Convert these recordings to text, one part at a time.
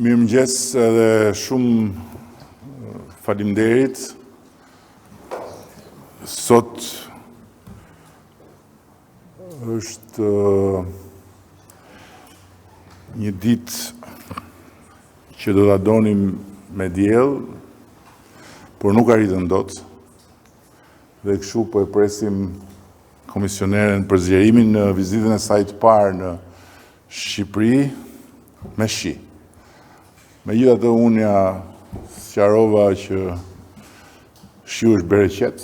Mirëmëngjes edhe shumë faleminderit. Sot është një ditë që do ta donim me diell, por nuk arritën dot. Dhe kështu po e presim komisioneren për zgjerimin në vizitën e saj të parë në Shqipëri me shi. Megjithatë unë ja sqarova që shiu është bereqet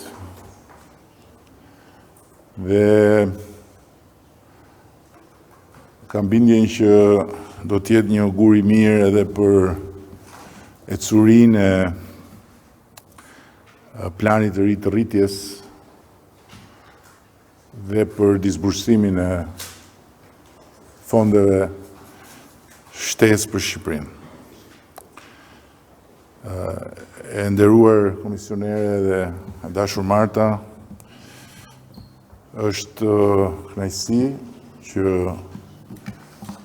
dhe kam bindjen që do të jetë një augur i mirë edhe për ecurinë e planit të ri të rritjes dhe për disbursimin e fondeve shtesë për Shqipërinë. E nderuar komisionere dhe dashur Marta, është kënaqësi që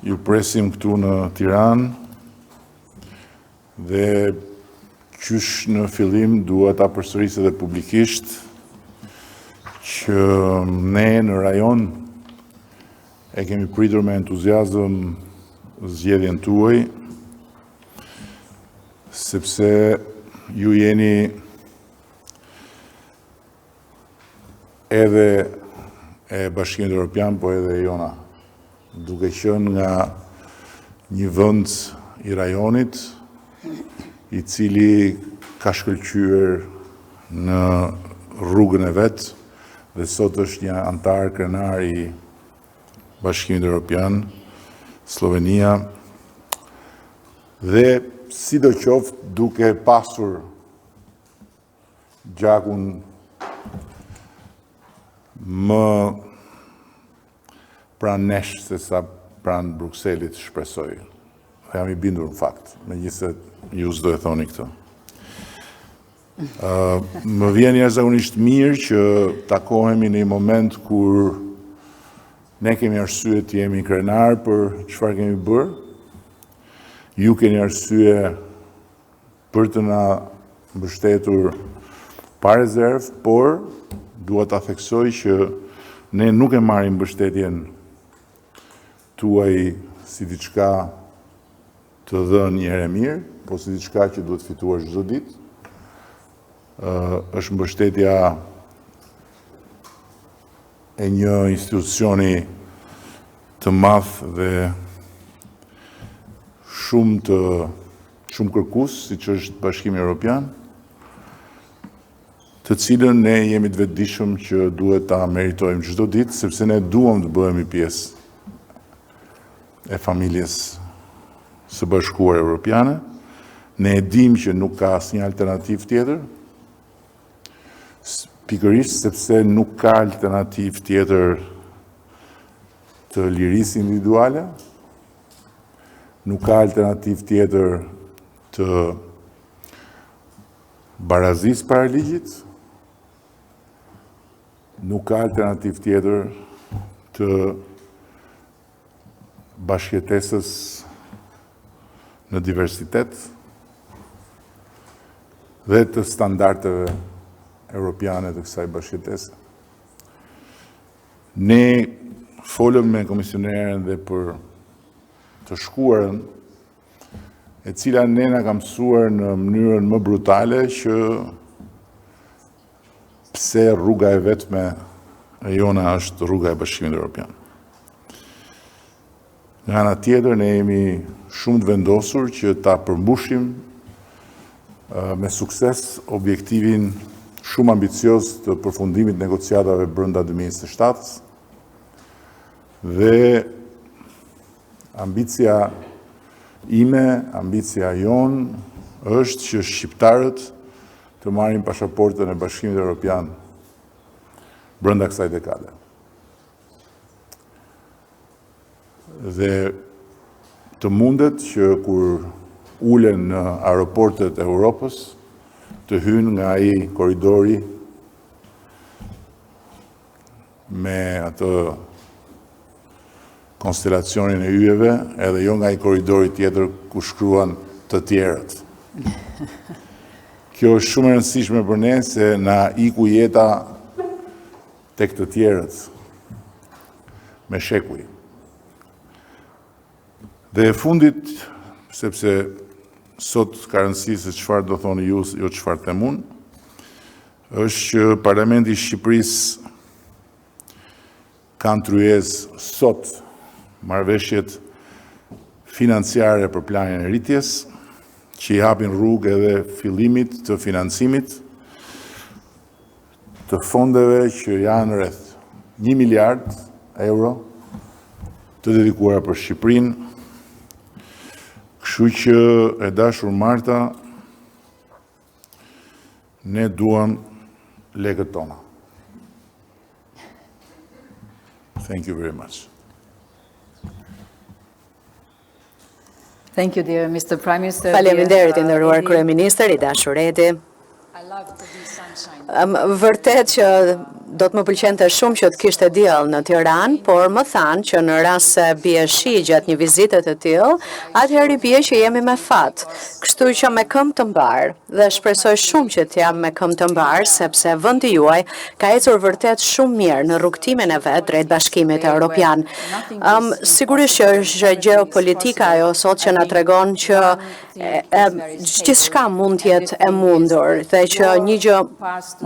ju presim këtu në Tiranë dhe qysh në fillim dua ta përsëris edhe publikisht që ne në rajon e kemi pritur me entuziazëm zgjedhjen tuaj, sepse ju jeni edhe e Bashkimit Evropian, po edhe jona, duke qenë nga një vend i rajonit, i cili ka shkëlqyer në rrugën e vet dhe sot është një antar krenar i Bashkimit Evropian, Slovenia, dhe sidoqoftë duke pasur gjakun më pranë nesh se sa pranë Brukselit, shpresoj. Dhe jam i bindur në fakt, megjithëse ju s'do e thoni këtë. Më vjen jashtëzakonisht mirë që takohemi në një moment kur ne kemi arsye të jemi krenar për çfarë kemi bërë. Ju keni arsye për të na mbështetur pa rezervë, por dua ta theksoj që ne nuk e marrim mbështetjen tuaj si diçka të dhënë një herë mirë, po si diçka që duhet fituar çdo ditë. Është mbështetja e një institucioni të madh dhe shumë kërkues, siç është Bashkimi Evropian, të cilën ne jemi të vetëdijshëm që duhet ta meritojmë çdo ditë, sepse ne duam të bëhemi pjesë e familjes së Bashkuar Evropiane. Ne e dimë që nuk ka asnjë alternativë tjetër, pikërisht sepse nuk ka alternativë tjetër të lirisë individuale, nuk ka alternativë tjetër të barazisë para ligjit, nuk ka alternativë tjetër të bashkëjetesës në diversitet dhe të standardeve europiane të kësaj bashkëjetese. Ne folëm me komisioneren dhe për të shkuarën, e cila ne na ka mësuar në mënyrën më brutale që pse rruga e vetme e jona është rruga e Bashkimit Evropian. Nga ana tjetër, ne jemi shumë të vendosur që ta përmbushim me sukses objektivin shumë ambicioz të përfundimit negociatave brenda 2027 dhe ambicia ime, ambicia jon, është që shqiptarët të marrin pasaportën e Bashkimit Evropian brenda kësaj dekade. Dhe të mundet që kur ulen në aeroportet e Europës, të hynë nga ai korridori me atë konstelacionin e yjeve, edhe jo nga ai korridori tjetër ku shkruan të tjerët. Kjo është shumë e rëndësishme për ne se na iku jeta tek të tjerët me shekuj. Dhe e fundit, sepse sot ka rëndësi se çfarë do thoni ju, jo çfarë them unë, është që Parlamenti i Shqipërisë kanë tryezë sot marrëveshjet financiare për planin e rritjes, që i hapin rrugë edhe fillimit të financimit të fondeve që janë rreth 1 miliard euro të dedikuara për Shqipërinë. Kështu që e dashur Marta, ne duam lekët tona. Thank you very much. Thank you, dear Mr. Prime Minister. Faleminderit, nderuar kryeministër, i dashur Edi. Vërtet që do të më pëlqente shumë që të kishte diell në Tiranë, por më thanë që në rast se bie shi gjatë një vizite të tillë, atëherë bie që jemi me fat. Kështu që me këmbë të mbar, dhe shpresoj shumë që të jam me këmbë të mbar, sepse vendi juaj ka ecur vërtet shumë mirë në rrugtimin e vet drejt Bashkimit Evropian. Sigurisht që është gjeopolitika ajo sot që na tregon që gjithçka mund të jetë e mundur dhe që një gjë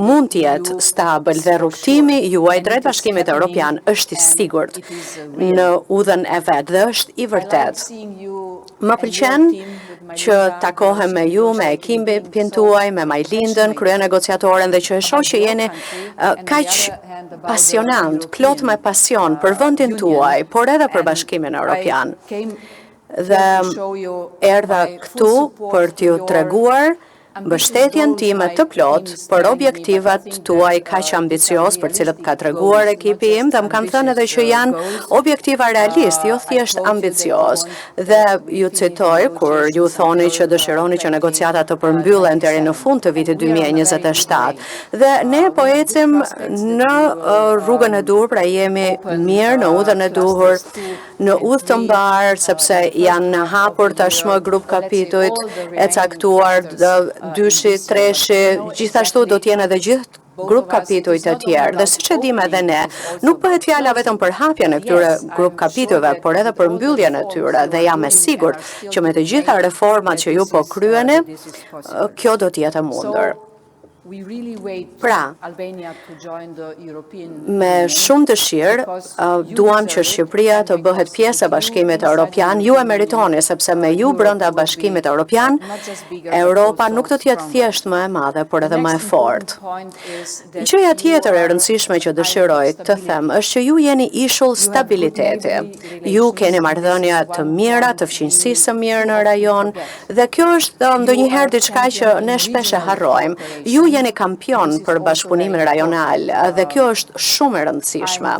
mund të jetë stabil dhe rrugtimi juaj drejt Bashkimit Evropian është i sigurt në udhën e vet dhe është i vërtet. Më pëlqen që takohem me ju, me ekipin tuaj, me Majlindën, kryenegociatoren, dhe që e shoh që jeni kaq pasionant, plot me pasion për vendin tuaj, por edhe për Bashkimin Evropian. Dhe erdha këtu për t'ju treguar mbështetjen time të plot për objektivat tuaj kaq ambicioz për cilët ka treguar ekipi im, dhe më kanë thënë edhe që janë objektiva realist, jo thjesht ambicioz. Dhe ju citoj kur ju thoni që dëshironi që negociatat të përmbyllen deri në fund të vitit 2027. Dhe ne po ecim në rrugën e duhur, pra jemi mirë në udhën e duhur, në udhë të mbar, sepse janë hapur tashmë grup kapitujt e caktuar, dyshi, treshi, gjithashtu do t'jenë edhe gjithë grup kapitujt e tjerë. Dhe siç e dim edhe ne, nuk bëhet fjala vetëm për hapjen e këtyre grup kapitujve, por edhe për mbylljen e tyre, dhe jam e sigurt që me të gjitha reformat që ju po kryeni, kjo do t'jetë e mundur. Pra, me shumë dëshirë, duam që Shqipëria të bëhet pjesë e Bashkimit Evropian. Ju e meritoni, sepse me ju brenda Bashkimit Evropian, Europa nuk do të jetë thjesht më e madhe, por edhe më e fortë. Gjëja tjetër e rëndësishme që dëshiroj të them është që ju jeni ishull stabiliteti. Ju keni marrëdhënia të mira, të fqinjësisë së mirë në rajon, dhe kjo është ndonjëherë diçka që ne shpesh e harrojmë. Ju jeni kampion për bashkëpunimin rajonal dhe kjo është shumë e rëndësishme.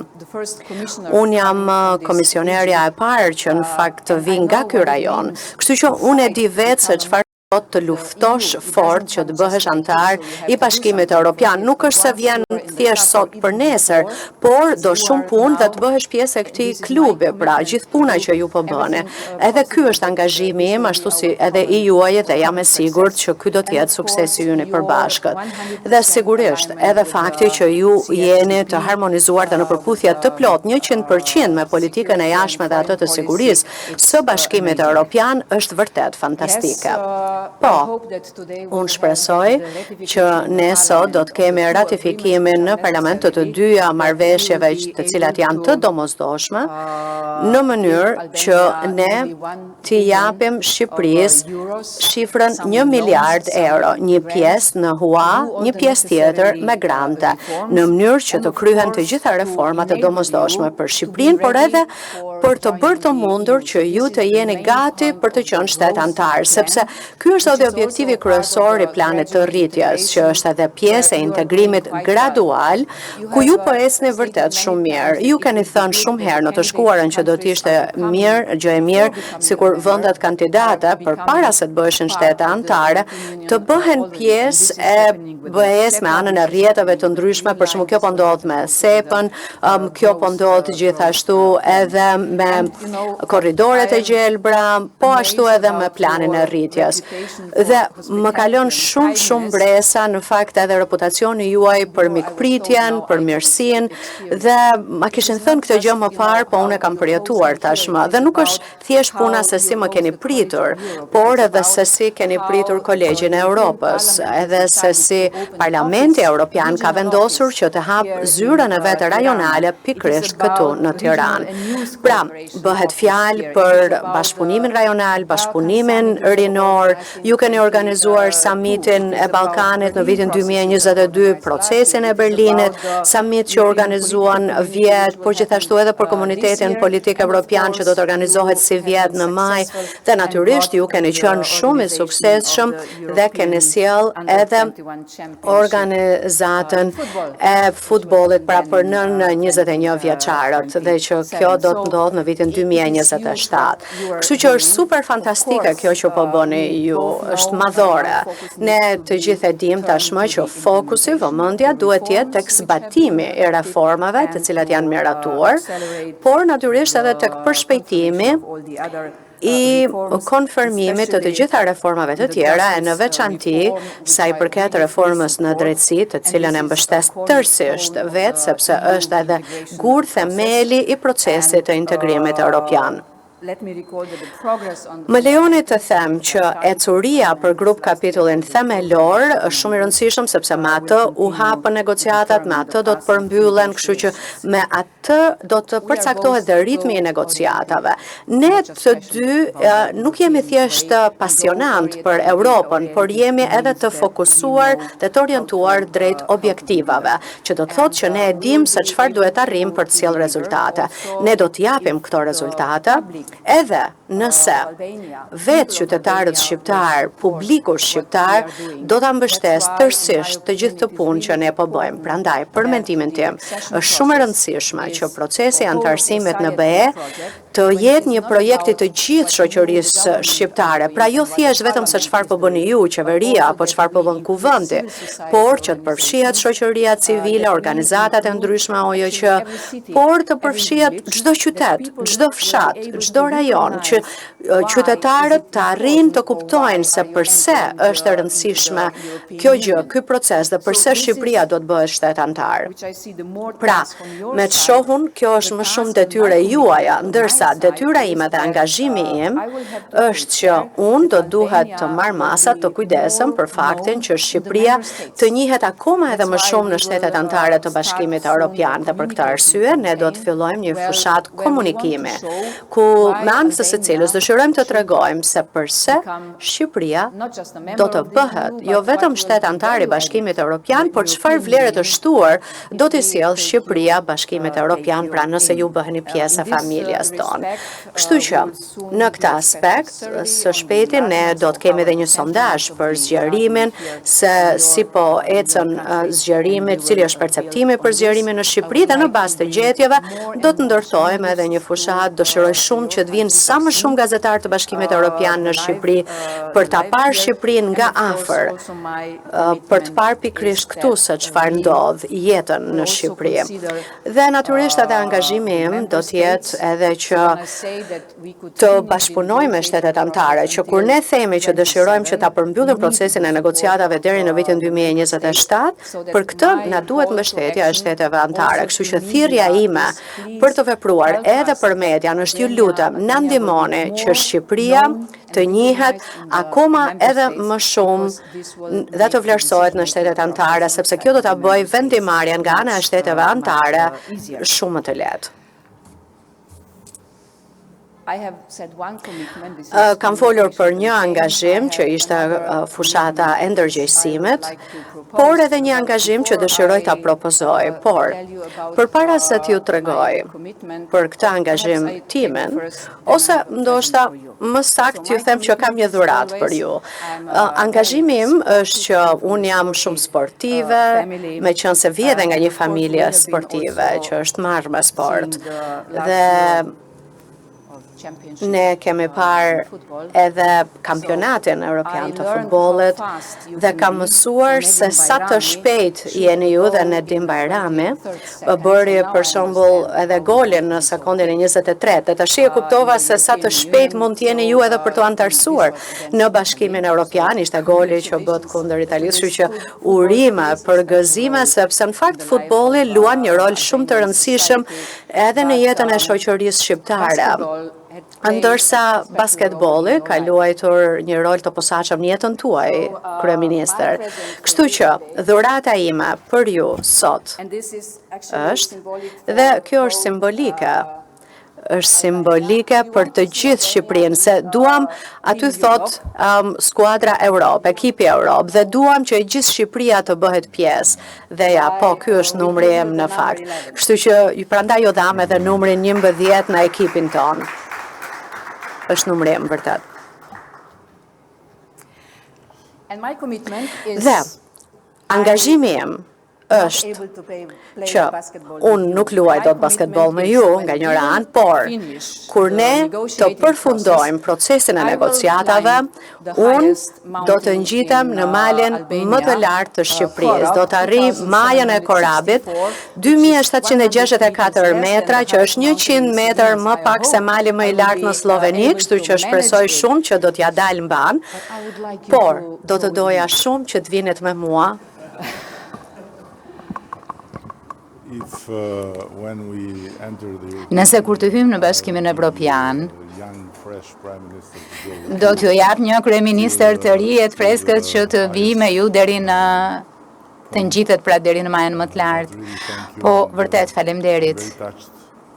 Unë jam komisionerja e parë që në fakt vin nga ky rajon, kështu që unë e di vetë se çfarë të luftosh fort që të bëhesh antar i Bashkimit Evropian. Nuk është se vjen thjesht sot për nesër, por do shumë punë dhe të bëhesh pjesë e këtij klubi, pra gjithë puna që ju po bëni. Edhe ky është angazhimi im, ashtu si edhe i juaj, dhe jam e sigurt që ky do të jetë suksesi ynë i përbashkët. Dhe sigurisht, edhe fakti që ju jeni të harmonizuar dhe në përputhje të plot 100% me politikën e jashtme dhe atë të sigurisë së Bashkimit Evropian është vërtet fantastike. Po, unë shpresoj që ne sot do të kemi ratifikimin në parlament të dyja marrëveshjeve të cilat janë të domosdoshme, në mënyrë që ne t'i japim Shqipërisë shifrën 1 miliard euro, një pjesë në hua, një pjesë tjetër me grante, në mënyrë që të kryhen të gjitha reformat e domosdoshme për Shqipërinë, por edhe për të bërë të mundur që ju të jeni gati për të qenë shtet antar, sepse ky është edhe objektivi kryesor i planit të rritjes, që është edhe pjesë e integrimit gradual, ku ju po ecni vërtet shumë mirë. Ju keni thënë shumë herë në të shkuarën që do të ishte mirë, gjë e mirë, sikur vendet kandidate përpara se të bëheshin shtete antare, të bëhen pjesë e BE-s me anën e rrjeteve të ndryshme, për shembull kjo po ndodh me SEP-ën, kjo po ndodh gjithashtu edhe me korridoret e gjelbra, po ashtu edhe me planin e rritjes. Dhe më kalon shumë bresa në fakt edhe reputacioni juaj për mikpritjen, për mirësinë, dhe ma kishin thënë këtë gjë më parë, po unë e kam përjetuar tashmë. Dhe nuk është thjesht puna se si më keni pritur, por edhe se si keni pritur Kolegjin e Europës, edhe se si Parlamenti Evropian ka vendosur që të hap zyrën e vetë rajonale pikërisht këtu në Tiranë. Pra, bëhet fjalë për bashkëpunimin rajonal, bashkëpunimin rinor, ju keni organizuar summitin e Ballkanit në vitin 2022, procesin e Berlinit, summit që organizuan vjet, por gjithashtu edhe për komunitetin politik evropian që do të organizohet si vjet në maj, dhe natyrisht ju keni qenë shumë i suksesshëm dhe keni sjell edhe organizatën e futbollit pra për nën 21 vjeçarët, dhe që kjo do të ndodhë në vitin 2027. Kështu që është super fantastike kjo që po bëni ju, është madhore. Ne të gjithë e dim tashmë që fokusi, vëmendja duhet të jetë tek zbatimi i reformave të cilat janë miratuar, por natyrisht edhe tek përshpejtimi i konfirmimit të gjitha reformave të tjera, e në veçanti sa i përket reformës në drejtësi, të cilën e mbështes tërësisht vetë, sepse është edhe gur themeli i procesit të integrimit evropian. Më lejoni të them që ecuria për grup kapitullin themelor është shumë i rëndësishëm sepse me atë u hapën negociatat, me atë do të përmbyllen, kështu që me atë do të përcaktohet dhe ritmi i negociatave. Ne të dy nuk jemi thjesht pasionant për Europën, por jemi edhe të fokusuar dhe të orientuar drejt objektivave, që do të thotë që ne e dim se çfarë duhet arrijmë për të sjellë rezultate. Ne do të japim këto rezultate edhe nëse vetë qytetarët shqiptar, publiku shqiptar, do ta mbështes tërësisht të gjithë të punë që ne po bëjmë. Prandaj, për mendimin tim, është shumë e rëndësishme që procesi i antarësimit në BE të jetë një projekt i të gjithë shoqërisë shqiptare. Pra jo thjesht vetëm se çfarë po bëni ju, qeveria, apo çfarë po bën kuvendi, por që të përfshihet shoqëria civile, organizatat e ndryshme OJQ, por të përfshihet çdo qytet, çdo fshat, çdo rajon, që qytetarët të arrijnë të kuptojnë se përse është e rëndësishme kjo gjë, ky proces, dhe përse Shqipëria do të bëhet shtet antar. Pra, me të shohun, kjo është më shumë detyre juaja, ndërsa detyra ime dhe angazhimi im është që unë do duhet të marr masat të kujdesem për faktin që Shqipëria të njihet akoma edhe më shumë në shtetet antare të Bashkimit Evropian, dhe për këtë arsye ne do të fillojmë një fushat komunikimi, ku me anë të së cilës dëshirojmë të tregojmë se përse Shqipëria do të bëhet jo vetëm shtet antar i Bashkimit Evropian, por çfarë vlere të shtuar do t'i sjellë Shqipëria Bashkimit Evropian, pra nëse ju bëheni pjesë e familjes tonë. Kështu që në këtë aspekt, së shpejti ne do të kemi edhe një sondazh për zgjerimin, se si po ecën zgjerimit, cili është perceptimi për zgjerimin në Shqipëri, dhe në bazë të gjetjeve do të ndërtojmë edhe një fushat. Dëshiroj shumë që të vinë sa më shumë gazetarë të Bashkimit Evropian në Shqipëri për ta parë Shqipërinë nga afër, për të parë pikërisht këtu se çfarë ndodh jetën në Shqipëri. Dhe natyrisht edhe angazhimi im do të jetë edhe që të bashkëpunojmë me shtetet anëtare, që kur ne themi që dëshirojmë që ta përmbyllim procesin e negociatave deri në vitin 2027, për këtë na duhet mbështetja e shteteve anëtare. Kështu që thirrja ime për të vepruar edhe për median është, ju lutem, na ndihmoni që Shqipëria të njihet akoma edhe më shumë dhe të vlerësohet në shtetet anëtare, sepse kjo do ta bëjë vendimarrjen nga ana e shteteve anëtare shumë më të lehtë. Kam folur për një angazhim që ishte fushata e ndërgjegjësimit, por edhe një angazhim që dëshiroj ta propozoj. Por, përpara se t'ju tregoj për këtë angazhim timin, ose ndoshta më saktë t'ju them që kam një dhuratë për ju. Angazhimi im është që unë jam shumë sportive, meqense vi edhe nga një familje sportive që është marrë me sport. Dhe ne kemi parë edhe kampionatin evropian të futbollit dhe kam mësuar se sa të shpejt jeni ju dhe Nedim Bajrami bëri për shembull edhe golin në sekondën e 23 dhe tash e kuptova se sa të shpejt mund të jeni ju edhe për të antarësuar në Bashkimin Evropian. Ishte goli që bët kundër Italisë, kështu që urime për gëzime sepse në fakt futbolli luan një rol shumë të rëndësishëm edhe në jetën e shoqërisë shqiptare. Ndërsa basketbolli ka luajtur një rol të posaçëm në jetën tuaj, kryeministër. Kështu që dhurata ime për ju sot është, dhe kjo është simbolike, për të gjithë Shqipërinë, se duam, aty thot skuadra Europë, ekipi Europë, dhe duam që gjithë Shqipëria të bëhet pjesë. Dhe ja, po, ky është numri im në fakt. Kështu që prandaj ju dham edhe numrin 11 në ekipin tonë. Është numri im vërtet. Dhe angazhimi im është që unë nuk luaj dot basketbol me ju nga njëra anë, por kur ne të përfundojmë procesin e negociatave, unë do të ngjitem në malin më të lartë të Shqipërisë. Do të arri majën e Korabit, 2764 metra, që është 100 metër më pak se mali më i lartë në Sloveni, kështu që shpresoj shumë që do t'ja dalë mban, por do të doja shumë që të vinit me mua. Nëse kur të hymë në Bashkimin Evropian, do t'ju jap një kryeministër të ri e të freskët që të vi me ju deri në të ngjitet pra deri në majën më të lartë. Po vërtet faleminderit.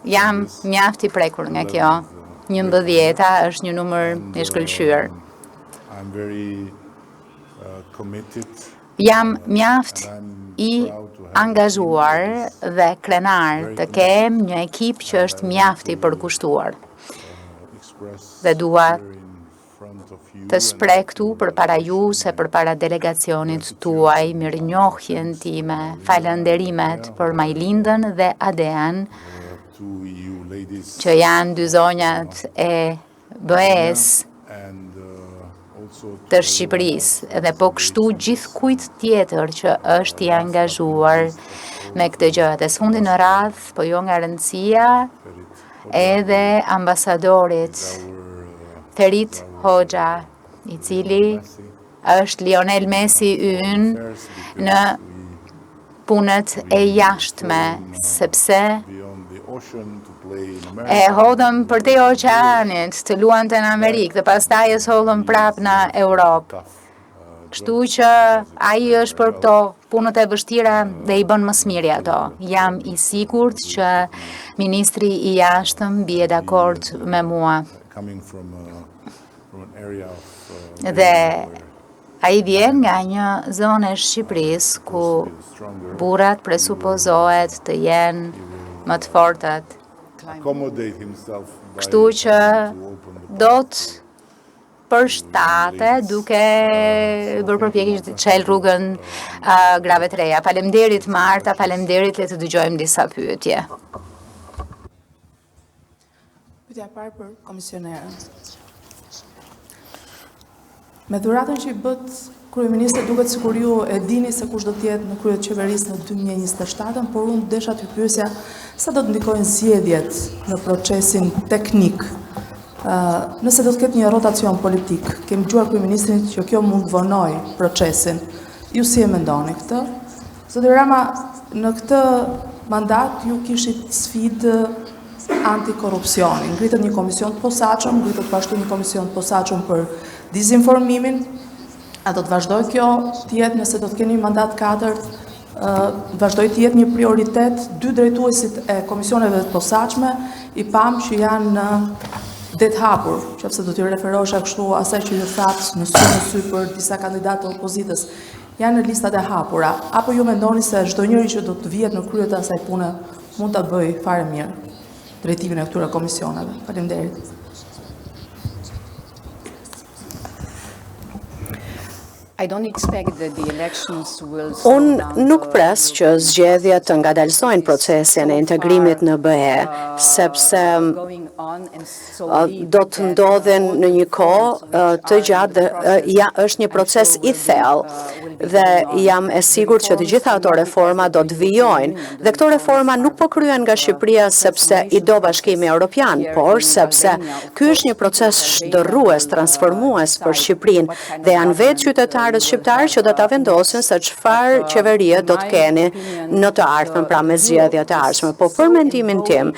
Jam mjaft i prekur nga kjo. 11 është një numër i shkëlqyer. Jam mjaft i angazhuar dhe krenar të kem një ekip që është mjaft i përkushtuar. Dhe dua të shpreh këtu përpara ju se përpara delegacionit tuaj mirënjohjen time, falënderimet për Majlindën dhe Adean, që janë dy zonjat e BE-s të Shqipërisë, dhe po kështu gjithkujt tjetër që është i angazhuar me këtë gjë. Dhe s'fundi në radh, po jo nga rëndësia, edhe ambasadorit Ferit Hoxha, i cili është Lionel Messi ynë në punët e jashtme, sepse e hodhëm për te oqeanit të luante në Amerikë dhe pastaj e hodhëm prap në Europë. Kështu që ai është për këto punët e vështira dhe i bën më smiri ato. Jam i sigurt që ministri i jashtëm bie dakord me mua. Dhe ai vjen nga një zonë e Shqipërisë ku burrat presupozohet të jenë më të fortat. Kështu që do të përshtate duke bërë përpjekje që të çel rrugën grave të reja. Faleminderit Marta, faleminderit, le të dëgjojmë disa pyetje. Pyetja e parë për komisionerën. Me dhuratën që i bët kryeministri, duket sikur ju e dini se kush do të jetë në krye të qeverisë në 2027, por unë desha t'ju pyesja sa do të ndikojnë zgjedhjet në procesin teknik. Nëse do të ketë një rotacion politik, kemi dëgjuar kryeministrin që kjo mund të vonojë procesin. Ju si e mendoni këtë? Zoti Rama, në këtë mandat ju kishit sfidë antikorrupsioni. Ngritët një komision të posaçëm, ngritët pashtu një komision të posaçëm për dizinformimin. A do të vazhdoj kjo të jetë, nëse do të keni mandat 4, vazhdoj të jetë një prioritet, 2 drejtuesit e komisioneve të posaçme, i pam që janë në det hapur, nëse do t'i referohesha kështu asaj që ju thatë në sy për disa kandidatë të opozitës, janë në listat e hapura, apo ju mendoni se çdo njeri që do të vihet në krye të asaj pune mund ta bëj fare mirë drejtimin e këtyre komisioneve? Faleminderit. Unë nuk pres që zgjedhjet të ngadalsojnë procesin e integrimit në BE, sepse do të ndodhin në një kohë të gjatë dhe është një proces i thellë dhe jam e sigurt që të gjitha ato reforma do të vijojnë dhe këto reforma nuk po kryen nga Shqipëria sepse i do Bashkimi Evropian, por sepse ky është një proces shndërrues, transformues për Shqipërinë dhe janë vetë qytetarët shqiptarë që do ta vendosin se çfarë qeverie do të keni në të ardhmen, pra me zgjedhjet e ardhshme. Po për mendimin tim,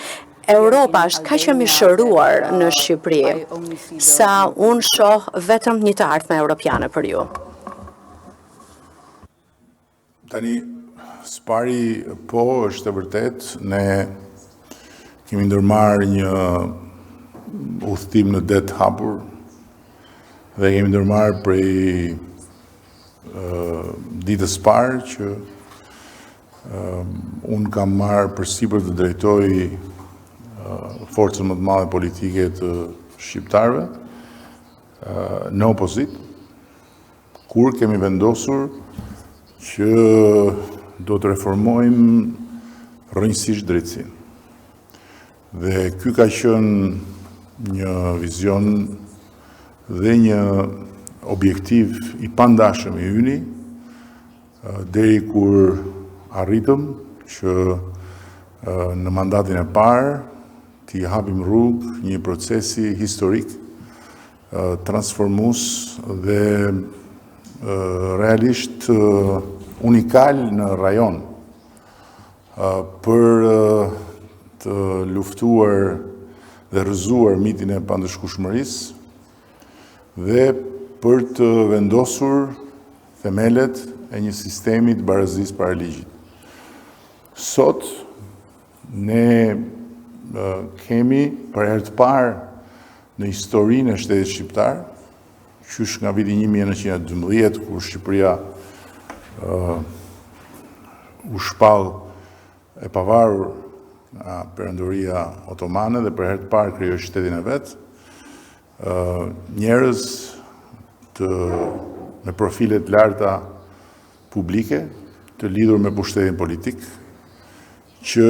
Europa është kaq e mishëruar në Shqipëri sa unë shoh vetëm një të ardhme europiane për ju. Tani, spari po është e vërtet, ne kemi ndërmarrë një udhëtim në det hapur dhe kemi ndërmarrë prej ditës parë që unë kam marrë përsipër të drejtoj forcën më të madhe politike të shqiptarëve në opozit, kur kemi vendosur që do të reformojmë rrënjësisht drejtësinë. Dhe ky ka qenë një vizion dhe një objektiv i pandashëm i yni, deri kur arritëm që në mandatin e parë t'i hapim rrugë një procesi historik, transformues dhe realisht unikal në rajon për të luftuar dhe rrëzuar mitin e pandëshkueshmërisë dhe për të vendosur themelet e një sistemi të barazisë para ligjit. Sot ne kemi për herë të parë në historinë e shtetit shqiptar, qysh nga viti 1912 kur Shqipëria u shpall e pavarur nga Perandoria Otomane dhe për herë të parë krijoi shtetin e vet, njerëz me profilet larta publike, të lidhur me pushtetin politik, që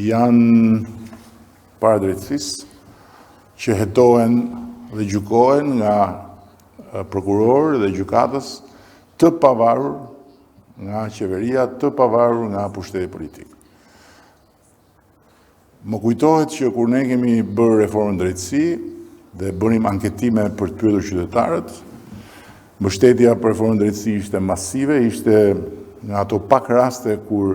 janë para drejtësisë, që hetohen dhe gjykohen nga prokurorë dhe gjykatës të pavarur nga qeveria, të pavarur nga pushteti politik. Më kujtohet që kur ne kemi bërë reformën drejtësi dhe bënim anketime për të pyetur qytetarët, mbështetja për reformën drejtësi ishte masive, ishte nga ato pak raste kur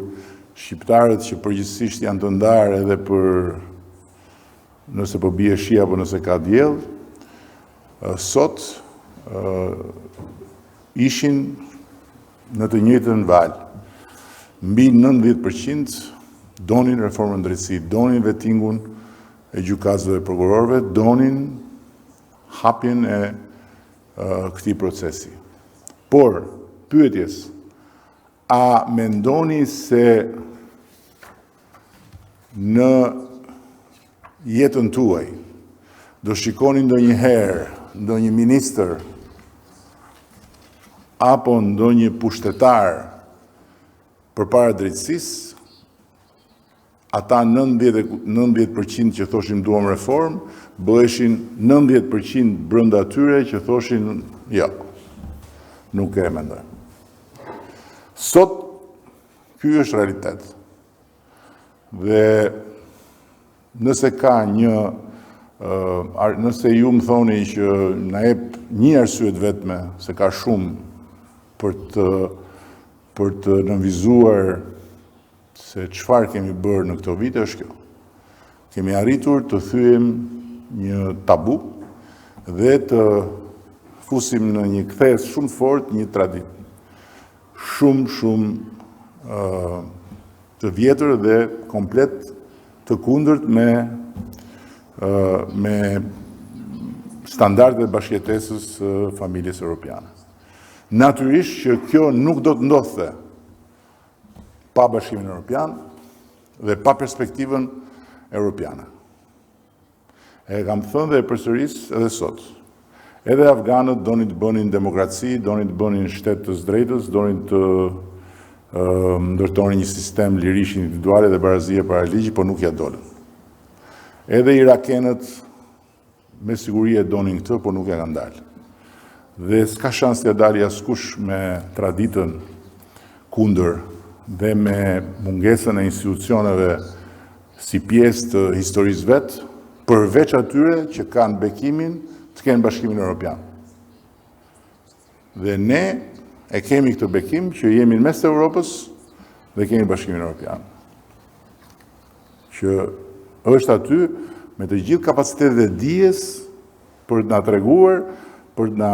shqiptarët që përgjithsisht janë të ndarë edhe për nëse po bie shi apo nëse ka diell, sot ishin në të njëjtën valë. Mbi 90% donin reformën drejtësi, donin vettingun e gjykatësve dhe prokurorëve, donin hapjen e këtij procesi. Por, pyetjes, a mendoni se në jetën tuaj do shikoni ndonjëherë ndonjë ministër apo ndonjë pushtetar përpara drejtësisë, ata 90% që thoshin duam reformë, bëheshin 90% brenda atyre që thoshin jo, nuk e mendoj. Sot, ky është realitet. Dhe nëse ka nëse ju më thoni që na jep një arsye vetme, se ka shumë për të nënvizuar se çfarë kemi bërë në këto vite është kjo. Kemi arritur të thyem një tabu dhe të fusim në një kthes shumë fort një traditë shumë të vjetër dhe komplet të kundërt me me standardet e bashkëjetesës së familjes europiane. Natyrisht që kjo nuk do të ndodhte pa Bashkimin Evropian dhe pa perspektivën europiane. E kam thënë dhe e përsëris edhe sot. Edhe afganët donin të bënin demokraci, donin të bënin shtet të drejtës, donin të ndërtonin një sistem lirish individuale dhe barazie para ligjit, por nuk ja dolën. Edhe irakenët me siguri e donin këtë, por nuk ja kanë dalë. Dhe s'ka shans t'ja dalë askush me traditën kundër dhe me mungesën e institucioneve si pjesë të historisë vetë, përveç atyre që kanë bekimin të kenë Bashkimin Evropian. Dhe ne e kemi këtë bekim që jemi në mes të Europës dhe kemi Bashkimin Evropian. Që është aty me të gjithë kapacitetet e dijes për të na treguar, për të na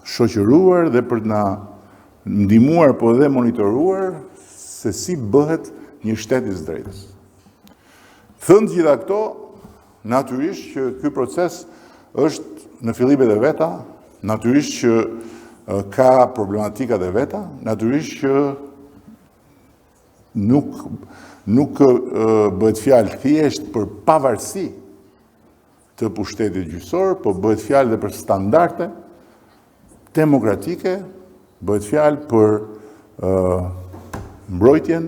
shoqëruar dhe për të na ndihmuar po edhe monitoruar se si bëhet një shtet i së drejtës. Thënë gjitha këto, natyrisht që ky proces është në fillimet e veta, natyrisht që ka problematikat e veta, natyrisht që nuk bëhet fjalë thjesht për pavarësi të pushtetit gjyqësor, po bëhet fjalë dhe për standarde demokratike, bëhet fjalë për mbrojtjen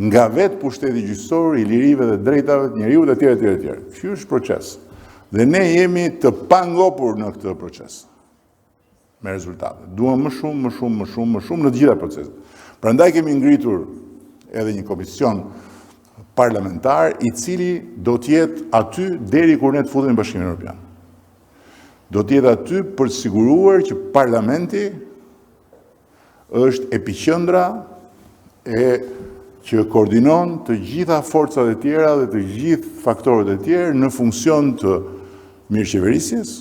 nga vetë pushteti gjyqësor, i lirive dhe drejtave të njeriut e tjere, tjere, tjere. Ky është proces. Dhe ne jemi të pangopur në këtë proces. Me rezultate. Duam më shumë në të gjitha proceset. Prandaj kemi ngritur edhe një komision parlamentar i cili do të jetë aty deri kur ne të futemi në Bashkimin Evropian. Do të jetë aty për të siguruar që parlamenti është epiqendra e që koordinon të gjitha forcat e tjera dhe të gjithë faktorët e tjerë në funksion të mirëqeverisjes,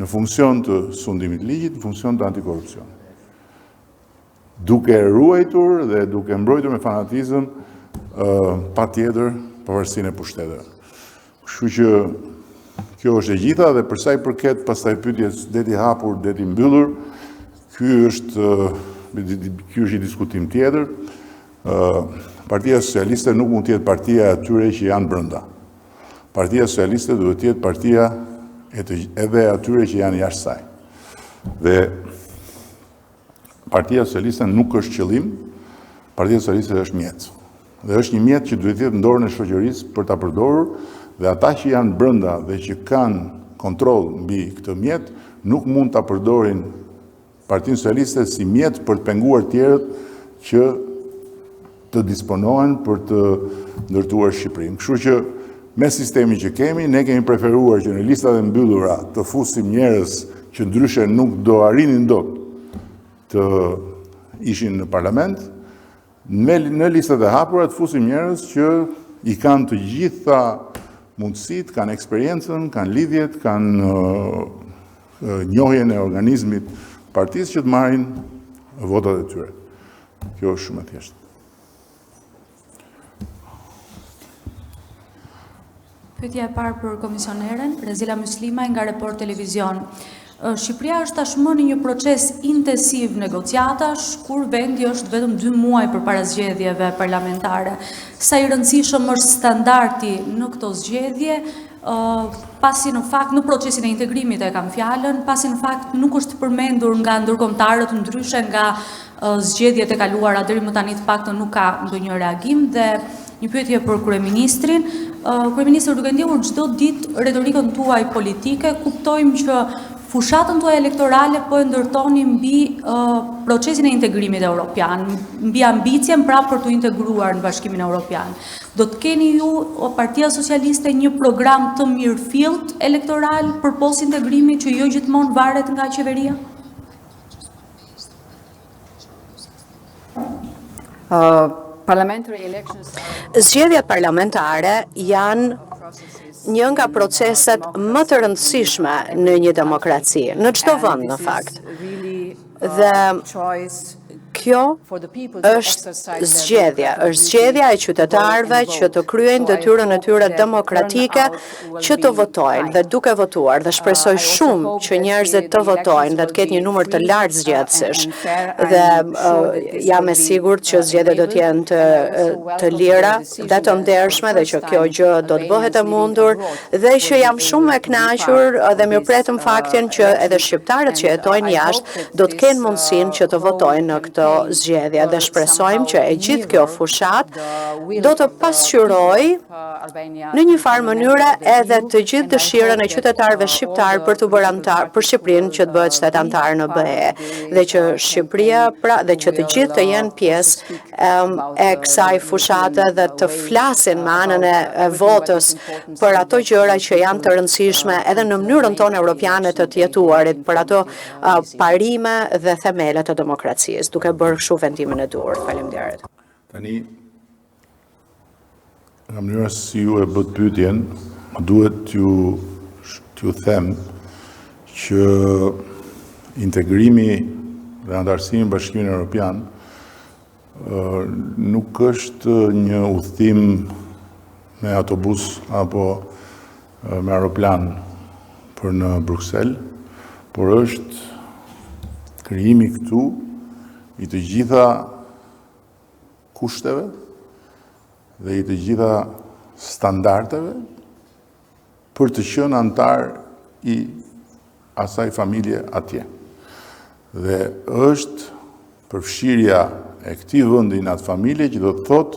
në funksion të sundimit ligjit, në funksion të antikorrupsionit. Duke ruajtur dhe duke mbrojtur me fanatizëm patjetër pavarësinë e pushteteve. Kështu që kjo është e gjitha dhe për sa i përket pastaj pyetjes deti hapur, deti mbyllur, ky është një diskutim tjetër. Partia Socialiste nuk mund të jetë partia e atyre që janë brenda. Partia Socialiste duhet të jetë partia edhe atyre që janë jashtë saj. Dhe Partia Socialiste nuk është qëllim, Partia Socialiste është mjet. Dhe është një mjet që duhet të jetë në dorën e shoqërisë për ta përdorur, dhe ata që janë brenda dhe që kanë kontroll mbi këtë mjet nuk mund ta përdorin Partinë Socialiste si mjet për të penguar tjerët që të disponohen për të ndërtuar Shqipërinë. Kështu që me sistemin që kemi, ne kemi preferuar që në listat e mbyllura të fusim njerëz që ndryshe nuk do arrinin dot të ishin në parlament, në listat e hapura të fusim njerëz që i kanë të gjitha mundësitë, kanë eksperiencën, kanë lidhjet, kanë njohjen e organizmit partisë që të marrin votat e tyre. Kjo është shumë e thjeshtë. Pyetja e parë për komisioneren, Rezila Muslimaj nga Report Televizion. Shqipëria është tashmë në një proces intensiv negociatash, kur vendi është vetëm 2 muaj përpara zgjedhjeve parlamentare. Sa i rëndësishëm është standardi në këto zgjedhje, pasi në fakt në procesin e integrimit e kam fjalën, pasi në fakt nuk është përmendur nga ndërkombëtarët, ndryshe nga zgjedhjet e kaluara deri më tani të paktën nuk ka ndonjë reagim. Dhe një pyetje për kryeministrin. Kryeministri, duke ndjekur çdo ditë retorikën tuaj politike, kuptojmë që fushatën tuaj elektorale po e ndërtoni mbi procesin e integrimit evropian, mbi ambicjen pra për të integruar në Bashkimin Evropian. Do të keni ju, Partia Socialiste, një program të mirëfillt elektoral përpos integrimit që jo gjithmonë varet nga qeveria? Zgjedhjet parlamentare janë një nga proceset më të rëndësishme në një demokraci, në çdo vend në fakt. Dhe kjo është zgjedhja e qytetarëve që të kryejnë detyrën e tyre demokratike që të votojnë dhe duke votuar dhe shpresoj shumë që njerëzit të votojnë dhe të ketë një numër të lartë zgjedhësish dhe jam e sigurt që zgjedhjet do të jenë të lira dhe të ndershme dhe që kjo gjë do të bëhet e mundur dhe që jam shumë e kënaqur dhe mirëpretëm faktin që edhe shqiptarët që jetojnë jashtë do të kenë mundësinë që të votojnë në këto zgjedhje dhe shpresojmë që e gjithë kjo fushat do të pasqyrojë në një farë mënyre edhe të gjithë dëshirën e qytetarëve shqiptar për të bërë antar për Shqipërinë që të bëhet shtet antar në BE dhe që Shqipëria dhe që të gjithë të jenë pjesë e kësaj fushate dhe të flasin me anën e votës për ato gjëra që janë të rëndësishme edhe në mënyrën tonë europiane të jetuarit, për ato parime dhe themele të demokracisë, duke bërë kështu vendimin e duhur. Faleminderit. Tani, nga mënyra si ju e bët pyetjen, më duhet t'ju them që integrimi dhe antarësimi në Bashkimin Evropian nuk është një udhëtim me autobus apo me aeroplan për në Bruxelles, por është krijimi këtu i të gjitha kushteve dhe i të gjitha standardeve për të qenë antar i asaj familje atje. Dhe është përfshirja e këtij vendi në atë familje që do të thotë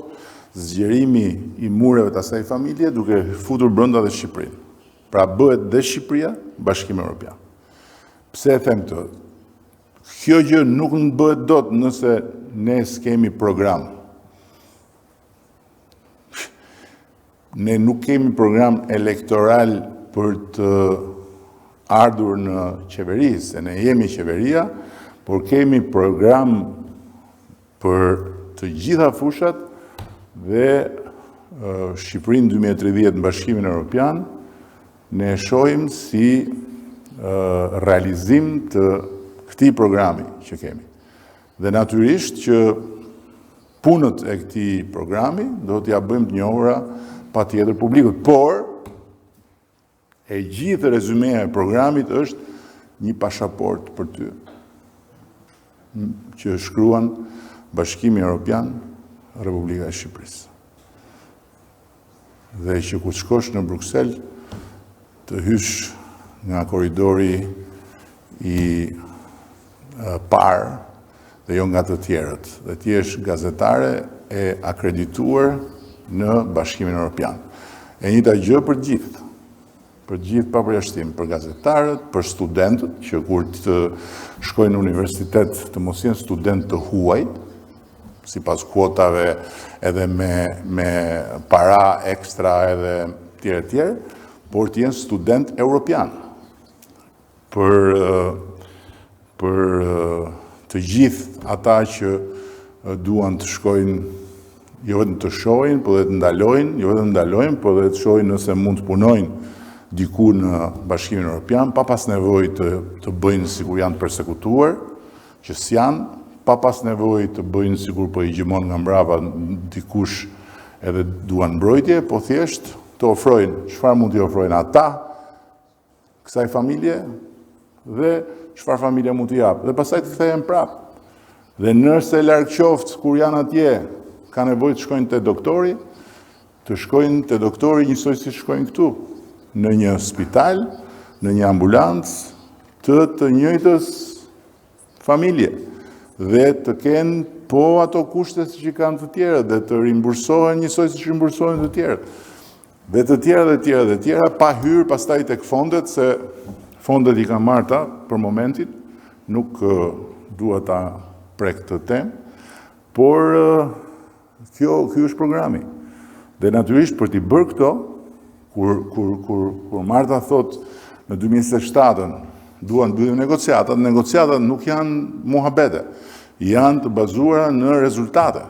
zgjerimi i mureve të asaj familje duke futur brenda dhe Shqipërinë. Pra bëhet dhe Shqipëria Bashkim Evropian. Pse e them këtë? Kjo gjë nuk në bëhet dot nëse ne s'kemi program. Ne nuk kemi program elektoral për të ardhur në qeveri, se ne jemi qeveria, por kemi program për të gjitha fushat dhe Shqipërinë 2030 në Bashkimin Evropian ne shohim si realizim të këtij programi që kemi. Dhe natyrisht që punët e këtij programi do t'ja bëjmë të njohura patjetër publikut, por e gjithë rezumea e programit është një pasaportë për ty, që shkruan Bashkimi Evropian, Republika e Shqipërisë. Dhe që ku shkosh në Bruxelles, të hysh nga koridori i parë dhe jo nga të tjerët, dhe ti jesh gazetare e akredituar në Bashkimin Evropian. E njëjta gjë për gjithë pa përjashtim, për gazetarët, për studentët, që kur të shkojnë në universitet të mos jenë student të huaj, sipas kuotave edhe me para ekstra edhe tjere, por të jenë student europian. Për të gjithë ata që duan të shkojnë, jo vetëm të shohin, po dhe të ndalojnë, jo vetëm ndalojnë, po dhe të shohin nëse mund të punojnë diku në Bashkimin Evropian, pa pas nevojë të bëjnë sikur janë persekutuar, që s'janë, pa pas nevojë të bëjnë sikur po i gjymon nga mbrapa dikush edhe duan mbrojtje, po thjesht të ofrojnë çfarë mund t'i ofrojnë ata kësaj familje dhe çfarë familja mund t'i japë. Dhe pastaj të kthehen prapë. Dhe nëse larg qoftë kur janë atje, ka nevojë të shkojnë te doktori, të shkojnë te doktori njësoj si shkojnë këtu, në një spital, në një ambulancë të njëjtës familje dhe të kenë po ato kushte që kanë të tjerët dhe të rimbursohen njësoj si rimbursohen të tjerët. Dhe të tjera, pa hyrë pastaj tek fondet, se fondet i ka marta për momentin, nuk dua ta prek të temë, por kjo është programi. Dhe natyrisht për t'i bërë këto, kur Marta thot në 2027 duan të bëjmë negociatat nuk janë muhabete, janë të bazuara në rezultate,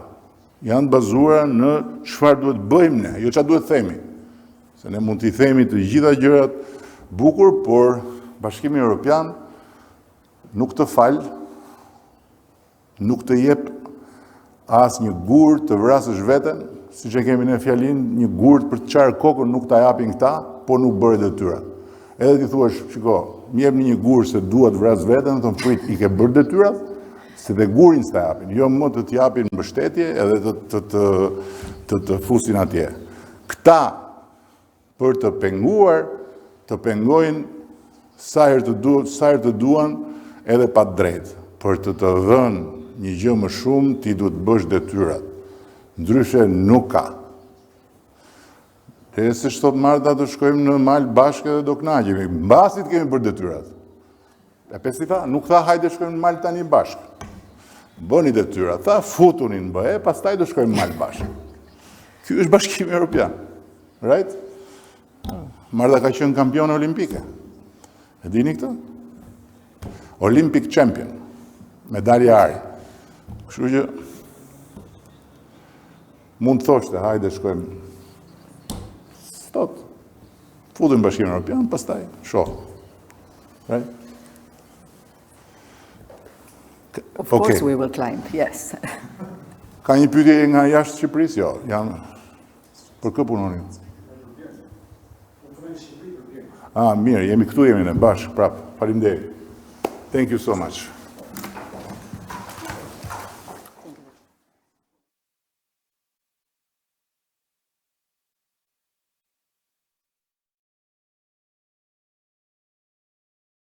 janë të bazuara në çfarë duhet bëjmë ne, jo çfarë duhet themi. Se ne mund t'i themi të gjitha gjërat bukur, por Bashkimi Evropian nuk të fal nuk të jep as një gurë të vrasësh veten, si që kemi në fjalin, një gurë për të qarë kokën nuk ta japin këta, po nuk bërë detyra. Edhe ti thuash, shiko, më jep një gurë se dua të vras veten, thonë prit, i ke bërë detyrat, se dhe gurin s'ta japin, jo më të t'japin mbështetje edhe të fusin atje. Këta, për të penguar, të pengojnë sa herë të duan edhe pa drejt. Për të dhënë një gjë më shumë, ti duhet bësh detyrat. Ndryshe nuk ka. E se shtot Marta të shkojmë në mal bashkë edhe do kënaqemi. Mbasit kemi bërë detyrat. E pesi tha, nuk tha hajde shkojmë në mal tani bashkë. Bëni detyrat, tha futunin bëhe, pastaj do shkojmë në mal bashkë. Ky është Bashkimi Evropian. Right? Marta ka qenë kampione olimpike. E dini këtë? Olympic champion. Medalja ari. Kështu që mund të thoshte, hajde shkojmë. Stot. Futim Bashkimin Evropian, pastaj shohim. Right? Of course we will climb, yes. Ka një pyetje nga jashtë Shqipërisë? Jo, janë për kë punonin? Mirë, jemi këtu, jemi në bashkë, prapë. Faleminderit. Thank you so much.